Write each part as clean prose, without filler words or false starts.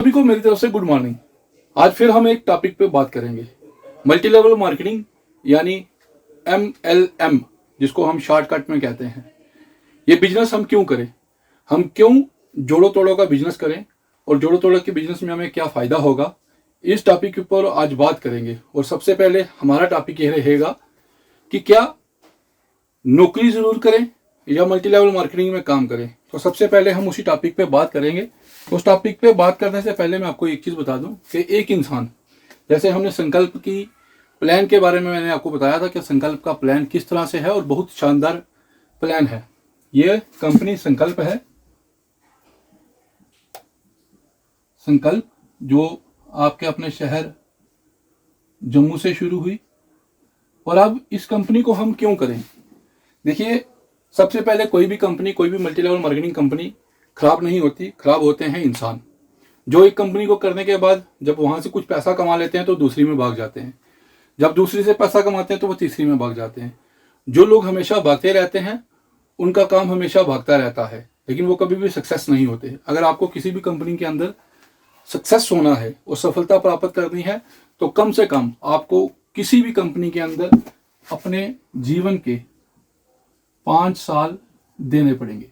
सभी को मेरी तरफ से गुड मॉर्निंग। आज फिर हम एक टॉपिक पे बात करेंगे, मल्टी लेवल मार्केटिंग यानी MLM, जिसको हम शॉर्टकट में कहते हैं। ये बिजनेस हम क्यों करें, हम क्यों जोड़ो तोड़ो का बिजनेस करें और जोड़ो तोड़ो के बिजनेस में हमें क्या फ़ायदा होगा, इस टॉपिक के ऊपर आज बात करेंगे। और सबसे पहले हमारा टॉपिक ये रहेगा कि क्या नौकरी ज़रूर करें या मल्टी लेवल मार्केटिंग में काम करें। तो सबसे पहले हम उसी टॉपिक पे बात करेंगे। उस टॉपिक पे बात करने से पहले मैं आपको एक चीज़ बता दूं कि एक इंसान, जैसे हमने संकल्प की प्लान के बारे में मैंने आपको बताया था कि संकल्प का प्लान किस तरह से है और बहुत शानदार प्लान है। ये कंपनी संकल्प है, संकल्प जो आपके अपने शहर जम्मू से शुरू हुई। और अब इस कंपनी को हम क्यों करें, देखिए, सबसे पहले कोई भी कंपनी, कोई भी मल्टी लेवल मार्केटिंग कंपनी खराब नहीं होती, खराब होते हैं इंसान, जो एक कंपनी को करने के बाद जब वहां से कुछ पैसा कमा लेते हैं तो दूसरी में भाग जाते हैं, जब दूसरी से पैसा कमाते हैं तो वो तीसरी में भाग जाते हैं। जो लोग हमेशा भागते रहते हैं उनका काम हमेशा भागता रहता है, लेकिन वो कभी भी सक्सेस नहीं होते। अगर आपको किसी भी कंपनी के अंदर सक्सेस होना है और सफलता प्राप्त करनी है तो कम से कम आपको किसी भी कंपनी के अंदर अपने जीवन के 5 साल देने पड़ेंगे।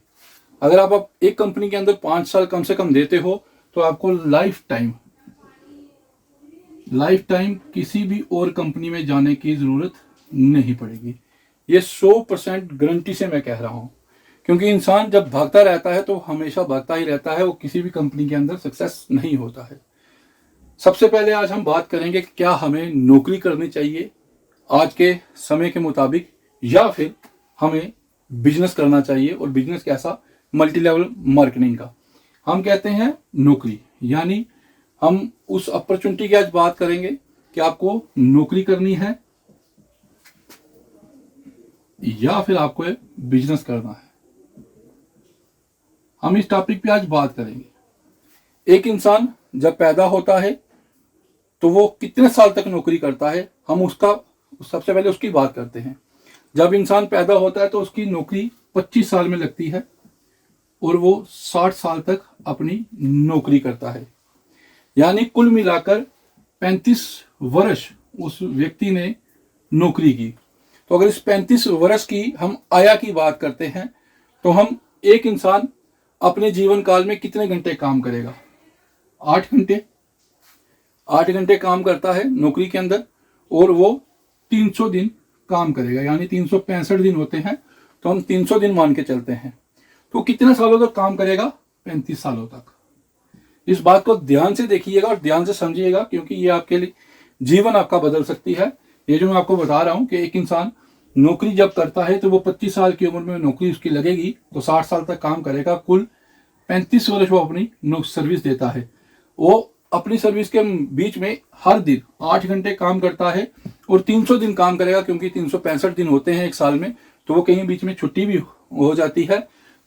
अगर आप एक कंपनी के अंदर 5 साल कम से कम देते हो तो आपको लाइफ टाइम किसी भी और कंपनी में जाने की जरूरत नहीं पड़ेगी। ये 100% गारंटी से मैं कह रहा हूं, क्योंकि इंसान जब भागता रहता है तो हमेशा भागता ही रहता है, वो किसी भी कंपनी के अंदर सक्सेस नहीं होता है। सबसे पहले आज हम बात करेंगे कि क्या हमें नौकरी करनी चाहिए आज के समय के मुताबिक, या फिर हमें बिजनेस करना चाहिए। और बिजनेस कैसा, मल्टी लेवल मार्केटिंग का। हम कहते हैं नौकरी, यानी हम उस अपॉर्चुनिटी की आज बात करेंगे कि आपको नौकरी करनी है या फिर आपको बिजनेस करना है। हम इस टॉपिक पे आज बात करेंगे। एक इंसान जब पैदा होता है तो वो कितने साल तक नौकरी करता है, हम उसका सबसे पहले उसकी बात करते हैं। जब इंसान पैदा होता है तो उसकी नौकरी 25 साल में लगती है और वो 60 साल तक अपनी नौकरी करता है, यानी कुल मिलाकर 35 वर्ष उस व्यक्ति ने नौकरी की। तो अगर इस 35 वर्ष की हम आया की बात करते हैं तो हम एक इंसान अपने जीवन काल में कितने घंटे काम करेगा, 8 घंटे। 8 घंटे काम करता है नौकरी के अंदर और वो 300 दिन काम करेगा, यानी 365 दिन होते हैं, तो हम 300 दिन मान के चलते हैं। तो कितने सालों तक काम करेगा, 35 सालों तक। इस बात को ध्यान से देखिएगा और ध्यान से समझिएगा, क्योंकि ये आपके लिए जीवन आपका बदल सकती है। ये जो मैं आपको बता रहा हूं कि एक इंसान नौकरी जब करता है तो वो 25 साल की उम्र में नौकरी उसकी लगेगी तो 60 साल तक काम करेगा, कुल 35 वर्ष वो अपनी सर्विस देता है। वो अपनी सर्विस के बीच में हर दिन 8 घंटे काम करता है और 300 दिन काम करेगा, क्योंकि 365 दिन होते हैं एक साल में, तो वो कहीं बीच में छुट्टी भी हो जाती है,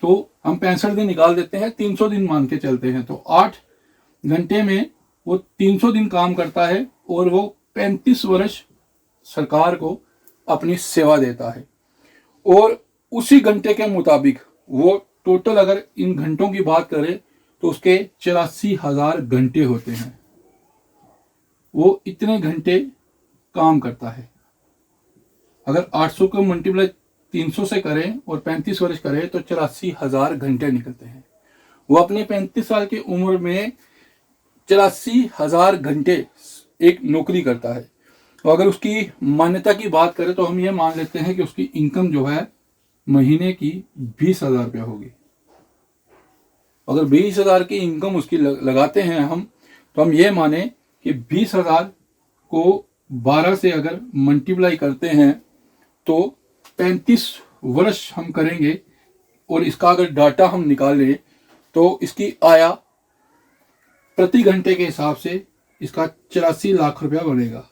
तो हम 65 दिन निकाल देते हैं, 300 दिन मान के चलते हैं। तो 8 घंटे में वो 300 दिन काम करता है और वो 35 वर्ष सरकार को अपनी सेवा देता है। और उसी घंटे के मुताबिक वो टोटल अगर इन घंटों की बात करें तो उसके 84,000 घंटे होते हैं। वो इतने घंटे काम करता है। अगर 800 को मल्टीप्लाई 300 से करें और 35 वर्ष करें तो 84,000 घंटे निकलते हैं। वो अपने 35 साल की उम्र में 84,000 घंटे एक नौकरी करता है। और अगर उसकी मान्यता की बात करें तो हम ये मान लेते हैं कि उसकी इनकम जो है महीने की 20,000 रुपया होगी। अगर 20,000 की इनकम उसकी लगाते हैं हम, तो हम ये माने कि 20,000 को 12 से अगर मल्टीप्लाई करते हैं तो 35 वर्ष हम करेंगे और इसका अगर डाटा हम निकाल लें तो इसकी आया प्रति घंटे के हिसाब से इसका 84 लाख रुपया बनेगा।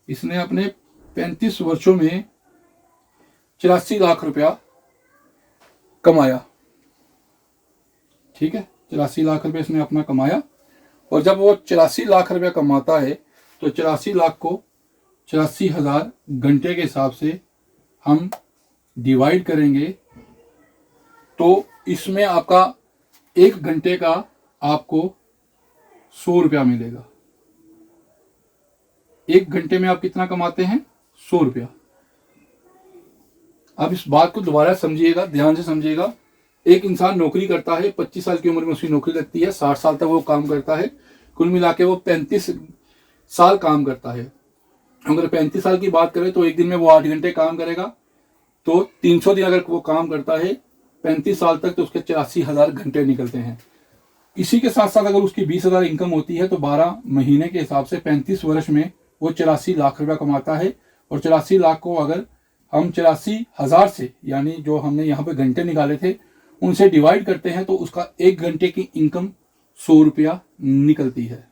इसने अपने 35 वर्षों में 84 लाख रुपया कमाया। ठीक है, 84 लाख रुपये इसने अपना कमाया। और जब वो 84 लाख रुपया कमाता है तो 84 लाख को 84,000 घंटे के हिसाब से हम डिवाइड करेंगे तो इसमें आपका 1 घंटे का आपको 100 रुपया मिलेगा। 1 घंटे में आप कितना कमाते हैं? 100 रुपया। आप इस बात को दोबारा समझिएगा, ध्यान से समझिएगा। एक इंसान नौकरी करता है, 25 साल की उम्र में उसकी नौकरी लगती है, 60 साल तक वो काम करता है, कुल मिला के वो 35 साल काम करता है। अगर 35 साल की बात करें तो एक दिन में वो 8 घंटे काम करेगा, तो 300 दिन अगर वो काम करता है 35 साल तक, तो उसके 84,000 घंटे निकलते हैं। इसी के साथ साथ अगर उसकी 20,000 इनकम होती है तो 12 महीने के हिसाब से 35 वर्ष में वो 84 लाख रुपया कमाता है। और 84 लाख को अगर हम 84,000 से, यानी जो हमने यहाँ पे घंटे निकाले थे, उनसे डिवाइड करते हैं तो उसका 1 घंटे की इनकम 100 रुपया निकलती है।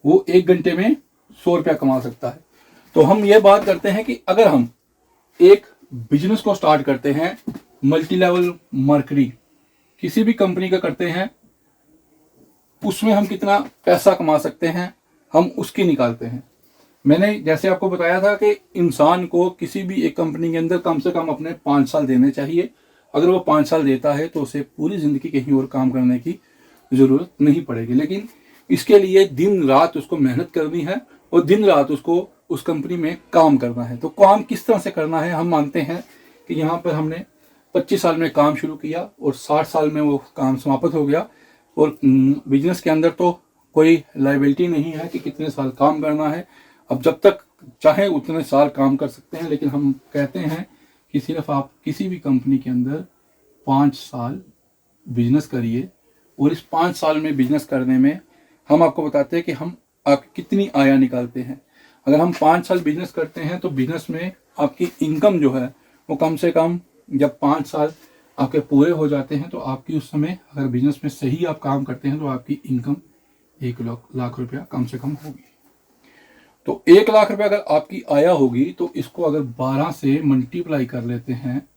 वो 1 घंटे में 100 रुपया कमा सकता है। तो हम ये बात करते हैं कि अगर हम एक बिजनेस को स्टार्ट करते हैं, मल्टी लेवल मार्केटिंग किसी भी कंपनी का करते हैं, उसमें हम कितना पैसा कमा सकते हैं, हम उसकी निकालते हैं। मैंने जैसे आपको बताया था कि इंसान को किसी भी एक कंपनी के अंदर कम से कम अपने 5 साल देने चाहिए। अगर वो 5 साल देता है तो उसे पूरी जिंदगी कहीं और काम करने की जरूरत नहीं पड़ेगी। लेकिन इसके लिए दिन रात उसको मेहनत करनी है और दिन रात उसको उस कंपनी में काम करना है। तो काम किस तरह से करना है? हम मानते हैं कि यहाँ पर हमने 25 साल में काम शुरू किया और 60 साल में वो काम समाप्त हो गया। और बिजनेस के अंदर तो कोई लायबिलिटी नहीं है कि कितने साल काम करना है। अब जब तक चाहे उतने साल काम कर सकते हैं, लेकिन हम कहते हैं कि सिर्फ आप किसी भी कंपनी के अंदर 5 साल बिजनेस करिए। और इस 5 साल में बिजनेस करने में हम आपको बताते हैं कि हम आप कितनी आय निकालते हैं। अगर हम 5 साल बिजनेस करते हैं तो बिजनेस में आपकी इनकम जो है वो कम से कम, जब 5 साल आपके पूरे हो जाते हैं तो आपकी उस समय, अगर बिजनेस में सही आप काम करते हैं, तो आपकी इनकम 1 लाख रुपया कम से कम होगी। तो 1 लाख रुपया अगर आपकी आया होगी तो इसको अगर 12 से मल्टीप्लाई कर लेते हैं,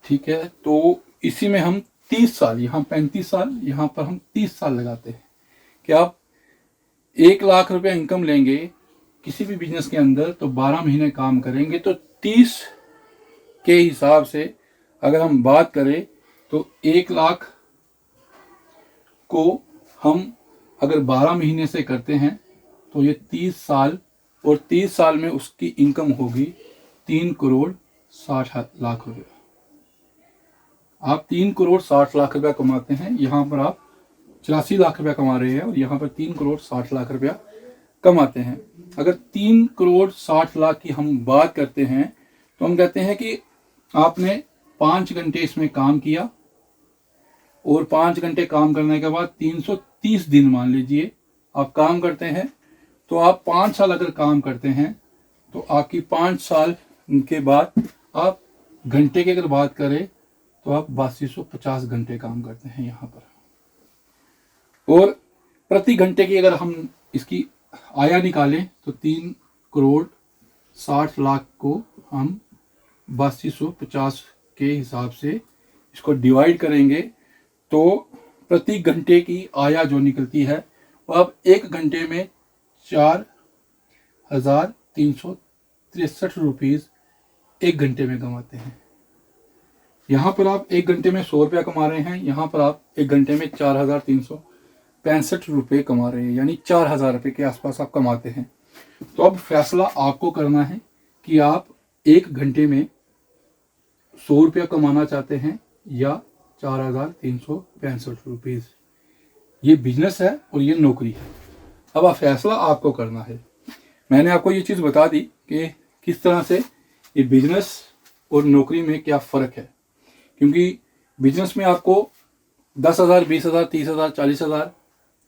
ठीक है, तो इसी में हम 30 साल, यहाँ 35 साल, यहाँ पर हम 30 साल लगाते हैं कि आप 1 लाख रुपया इनकम लेंगे किसी भी बिजनेस के अंदर, तो 12 महीने काम करेंगे, तो 30 के हिसाब से अगर हम बात करें तो 1 लाख को हम अगर 12 महीने से करते हैं तो ये 30 साल, और 30 साल में उसकी इनकम होगी 3 करोड़ 60 लाख रुपया। आप 3 करोड़ 60 लाख रुपया कमाते हैं, यहाँ पर आप 84 लाख रुपया कमा रहे हैं और यहाँ पर 3 करोड़ 60 लाख रुपया कमाते हैं। अगर 3 करोड़ 60 लाख की हम बात करते हैं तो हम कहते हैं कि आपने 5 घंटे इसमें काम किया और 5 घंटे काम करने के बाद 330 दिन मान लीजिए आप काम करते हैं, तो आप 5 साल अगर काम करते हैं तो आपकी 5 साल के बाद आप घंटे की अगर बात करें तो आप 8250 घंटे काम करते हैं यहाँ पर। और प्रति घंटे की अगर हम इसकी आया निकालें तो 3 करोड़ 60 लाख को हम 8250 के हिसाब से इसको डिवाइड करेंगे तो प्रति घंटे की आया जो निकलती है वो अब 1 घंटे में 4,363 रुपीज़ 1 घंटे में कमाते हैं। यहाँ पर आप 1 घंटे में 100 रुपया कमा रहे हैं, यहाँ पर आप 1 घंटे में 4,365 रुपये कमा रहे हैं, यानी 4,000 रुपये के आसपास आप कमाते हैं। तो अब फैसला आपको करना है कि आप 1 घंटे में 100 रुपया कमाना चाहते हैं या 4,365 रुपीज़। ये बिजनेस है और ये नौकरी है। अब आप फैसला आपको करना है। मैंने आपको ये चीज़ बता दी कि किस तरह से ये बिजनेस और नौकरी में क्या फ़र्क है, क्योंकि बिजनेस में आपको 10,000, 20,000, 30,000, 40,000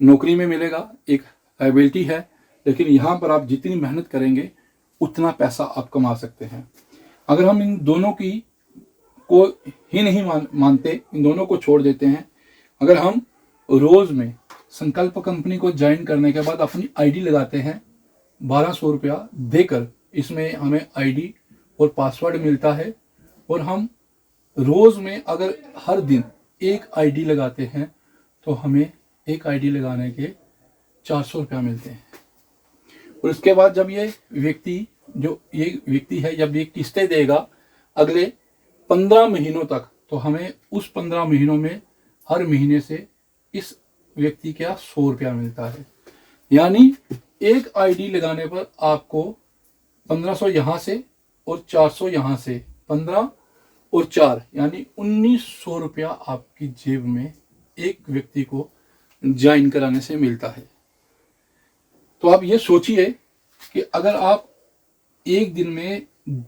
नौकरी में मिलेगा, एक लायबिलिटी है। लेकिन यहाँ पर आप जितनी मेहनत करेंगे उतना पैसा आप कमा सकते हैं। अगर हम इन दोनों की को ही नहीं मानते, इन दोनों को छोड़ देते हैं, अगर हम रोज़ में संकल्प कंपनी को ज्वाइन करने के बाद अपनी आईडी लगाते हैं 1,200 रुपया देकर, इसमें हमें आईडी और पासवर्ड मिलता है, और हम रोज़ में अगर हर दिन एक आईडी लगाते हैं तो हमें एक आईडी लगाने के 400 रुपया मिलते हैं। और उसके बाद जब ये व्यक्ति है जब ये किस्तें देगा अगले 15 महीनों तक, तो हमें उस 15 महीनों में हर महीने से इस व्यक्ति का 100 रुपया मिलता है। यानी एक आईडी लगाने पर आपको 1500 यहाँ से और 400 यहाँ से, 15 और 4 यानी 1900 रुपया आपकी जेब में एक व्यक्ति को ज्वाइन कराने से मिलता है। तो आप ये सोचिए कि अगर आप एक दिन में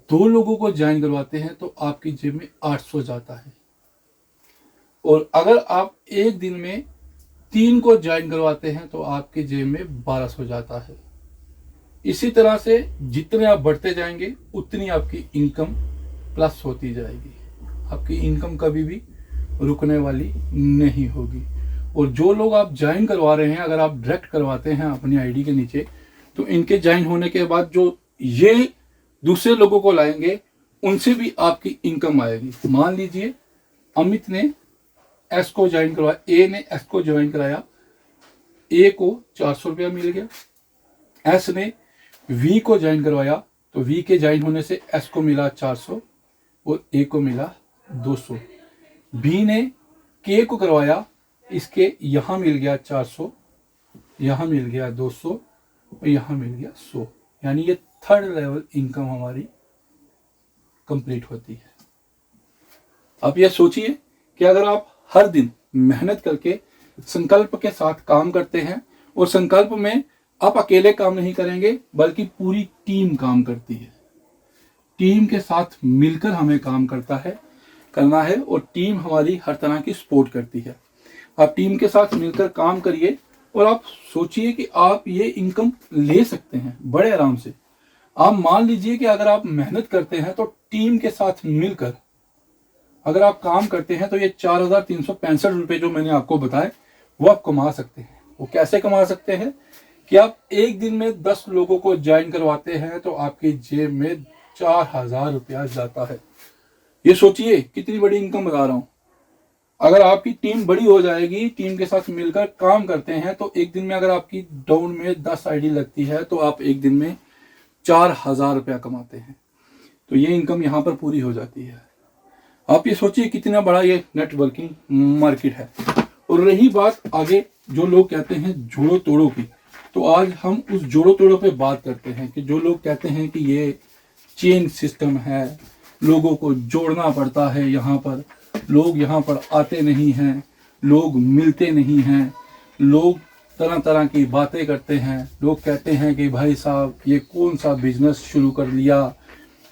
2 लोगों को ज्वाइन करवाते हैं तो आपकी जेब में 800 जाता है, और अगर आप एक दिन में 3 को ज्वाइन करवाते हैं तो आपकी जेब में 1200 जाता है। इसी तरह से जितने आप बढ़ते जाएंगे उतनी आपकी इनकम प्लस होती जाएगी। आपकी इनकम कभी भी रुकने वाली नहीं होगी। और जो लोग आप ज्वाइन करवा रहे हैं, अगर आप डायरेक्ट करवाते हैं अपनी आईडी के नीचे, तो इनके ज्वाइन होने के बाद जो ये दूसरे लोगों को लाएंगे उनसे भी आपकी इनकम आएगी। मान लीजिए अमित ने एस को ज्वाइन करवाया, ए ने एस को ज्वाइन कराया, ए को 400 रुपया मिल गया। एस ने वी को ज्वाइन करवाया तो वी के ज्वाइन होने से एस को मिला 400 और ए को मिला 200। बी ने के को करवाया, इसके यहां मिल गया 400, यहां मिल गया 200 और यहां मिल गया 100। यानी ये थर्ड लेवल इनकम हमारी कंप्लीट होती है। आप ये सोचिए कि अगर आप हर दिन मेहनत करके संकल्प के साथ काम करते हैं, और संकल्प में आप अकेले काम नहीं करेंगे बल्कि पूरी टीम काम करती है। टीम के साथ मिलकर हमें काम करना है और टीम हमारी हर तरह की सपोर्ट करती है। आप टीम के साथ मिलकर काम करिए और आप सोचिए कि आप ये इनकम ले सकते हैं बड़े आराम से। आप मान लीजिए कि अगर आप मेहनत करते हैं तो टीम के साथ मिलकर अगर आप काम करते हैं तो ये 4365 रुपये जो मैंने आपको बताए वो आप कमा सकते हैं। वो कैसे कमा सकते हैं कि आप एक दिन में 10 लोगों को ज्वाइन करवाते हैं तो आपकी जेब में 4000 रुपया जाता है। ये सोचिए कितनी बड़ी इनकम बता रहा हूं। अगर आपकी टीम बड़ी हो जाएगी, टीम के साथ मिलकर काम करते हैं, तो एक दिन में अगर आपकी डाउन में 10 आईडी लगती है तो आप एक दिन में 4000 रुपया कमाते हैं। तो ये इनकम यहाँ पर पूरी हो जाती है। आप ये सोचिए कितना बड़ा ये नेटवर्किंग मार्केट है। और रही बात आगे जो लोग कहते हैं जोड़ो तोड़ो की, तो आज हम उस जोड़ो तोड़ो पे बात करते हैं कि जो लोग कहते हैं कि ये चेन सिस्टम है, लोगों को जोड़ना पड़ता है, यहाँ पर लोग यहाँ पर आते नहीं हैं, लोग मिलते नहीं हैं, लोग तरह तरह की बातें करते हैं। लोग कहते हैं कि भाई साहब ये कौन सा बिजनेस शुरू कर लिया,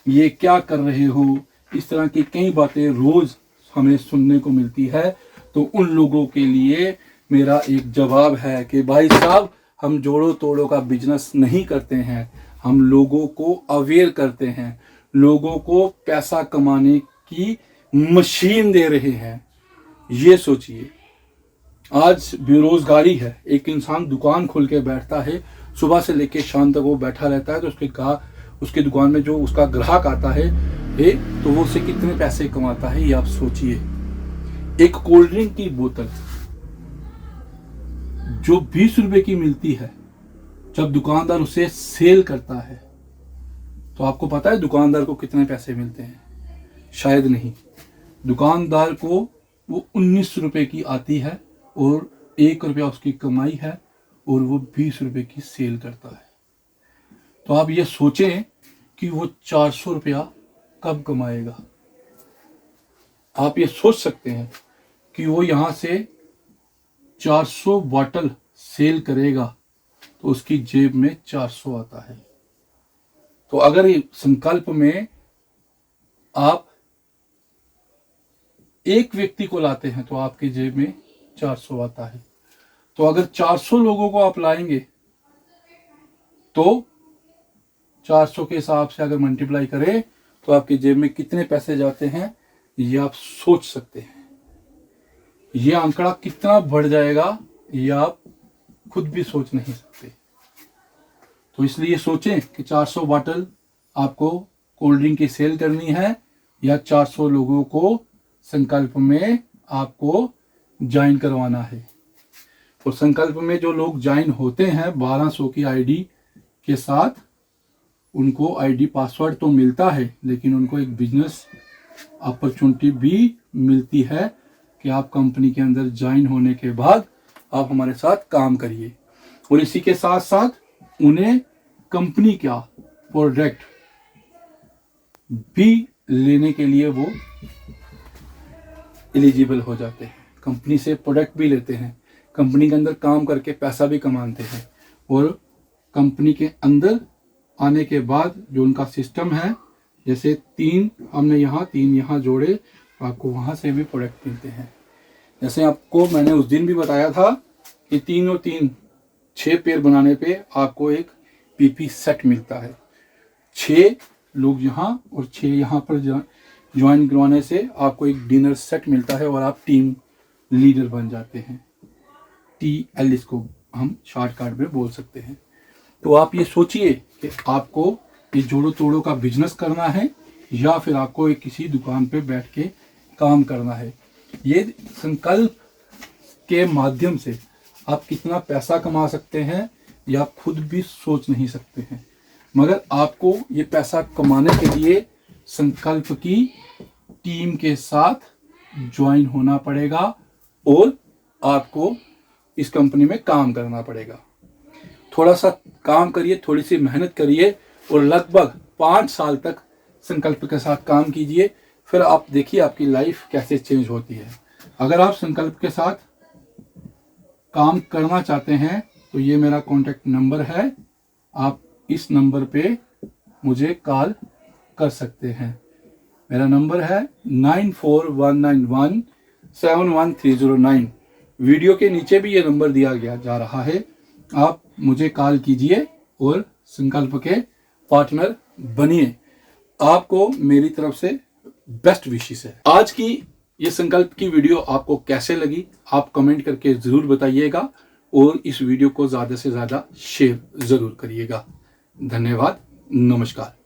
ये क्या कर रहे हो, इस तरह की कई बातें रोज हमें सुनने को मिलती है। तो उन लोगों के लिए मेरा एक जवाब है कि भाई साहब हम जोड़ो तोड़ो का बिजनेस नहीं करते हैं, हम लोगों को अवेयर करते हैं, लोगों को पैसा कमाने की मशीन दे रहे हैं। ये सोचिए आज बेरोजगारी है, एक इंसान दुकान खोल के बैठता है, सुबह से लेकर शाम तक वो बैठा रहता है, तो उसके दुकान में जो उसका ग्राहक आता है तो वो उससे कितने पैसे कमाता है ये आप सोचिए। एक कोल्ड ड्रिंक की बोतल जो 20 रुपए की मिलती है, जब दुकानदार उसे सेल करता है तो आपको पता है दुकानदार को कितने पैसे मिलते हैं? शायद नहीं। दुकानदार को वो 19 रुपए की आती है और 1 रुपया उसकी कमाई है और वो 20 रुपए की सेल करता है। तो आप ये सोचें कि वो 400 रुपया कब कमाएगा। आप ये सोच सकते हैं कि वो यहां से 400 बॉटल सेल करेगा तो उसकी जेब में 400 आता है। तो अगर संकल्प में आप एक व्यक्ति को लाते हैं तो आपकी जेब में 400 आता है। तो अगर 400 लोगों को आप लाएंगे तो 400 के हिसाब से अगर मल्टीप्लाई करें तो आपकी जेब में कितने पैसे जाते हैं ये आप सोच सकते हैं। ये आंकड़ा कितना बढ़ जाएगा ये आप खुद भी सोच नहीं सकते। तो इसलिए सोचें कि 400 बॉटल आपको कोल्ड ड्रिंक की सेल करनी है या 400 लोगों को संकल्प में आपको ज्वाइन करवाना है। और संकल्प में जो लोग ज्वाइन होते हैं 1200 की आईडी के साथ, उनको आईडी पासवर्ड तो मिलता है लेकिन उनको एक बिजनेस अपॉर्चुनिटी भी मिलती है कि आप कंपनी के अंदर ज्वाइन होने के बाद आप हमारे साथ काम करिए। और इसी के साथ साथ उन्हें कंपनी क्या प्रोडक्ट भी लेने के लिए वो एलिजिबल हो जाते हैं, कंपनी से प्रोडक्ट भी लेते हैं, कंपनी के अंदर काम करके पैसा भी कमाते हैं। और कंपनी के अंदर आने के बाद जो उनका सिस्टम है, जैसे 3 हमने यहाँ 3 यहाँ जोड़े, आपको वहाँ से भी प्रोडक्ट मिलते हैं। जैसे आपको मैंने उस दिन भी बताया था कि 3 और 3 6 पेयर बनाने पे आपको एक पीपी सेट मिलता है। 6 लोग यहाँ और 6 यहाँ पर ज्वाइन करवाने से आपको एक डिनर सेट मिलता है और आप टीम लीडर बन जाते हैं। TL इसको हम शॉर्टकट में बोल सकते हैं। तो आप ये सोचिए कि आपको ये जोड़ो तोड़ो का बिजनेस करना है या फिर आपको एक किसी दुकान पे बैठ के काम करना है। ये संकल्प के माध्यम से आप कितना पैसा कमा सकते हैं या आप खुद भी सोच नहीं सकते हैं। मगर आपको ये पैसा कमाने के लिए संकल्प की टीम के साथ ज्वाइन होना पड़ेगा और आपको इस कंपनी में काम करना पड़ेगा। थोड़ा सा काम करिए, थोड़ी सी मेहनत करिए और लगभग 5 साल तक संकल्प के साथ काम कीजिए। फिर आप देखिए आपकी लाइफ कैसे चेंज होती है। अगर आप संकल्प के साथ काम करना चाहते हैं तो ये मेरा कॉन्टैक्ट नंबर है, आप इस नंबर पे मुझे कॉल कर सकते हैं। मेरा नंबर है 9419171309। वीडियो के नीचे भी ये नंबर दिया गया जा रहा है, आप मुझे कॉल कीजिए और संकल्प के पार्टनर बनिए। आपको मेरी तरफ से बेस्ट विशेस है। आज की ये संकल्प की वीडियो आपको कैसे लगी आप कमेंट करके ज़रूर बताइएगा और इस वीडियो को ज़्यादा से ज़्यादा शेयर ज़रूर करिएगा। धन्यवाद, नमस्कार।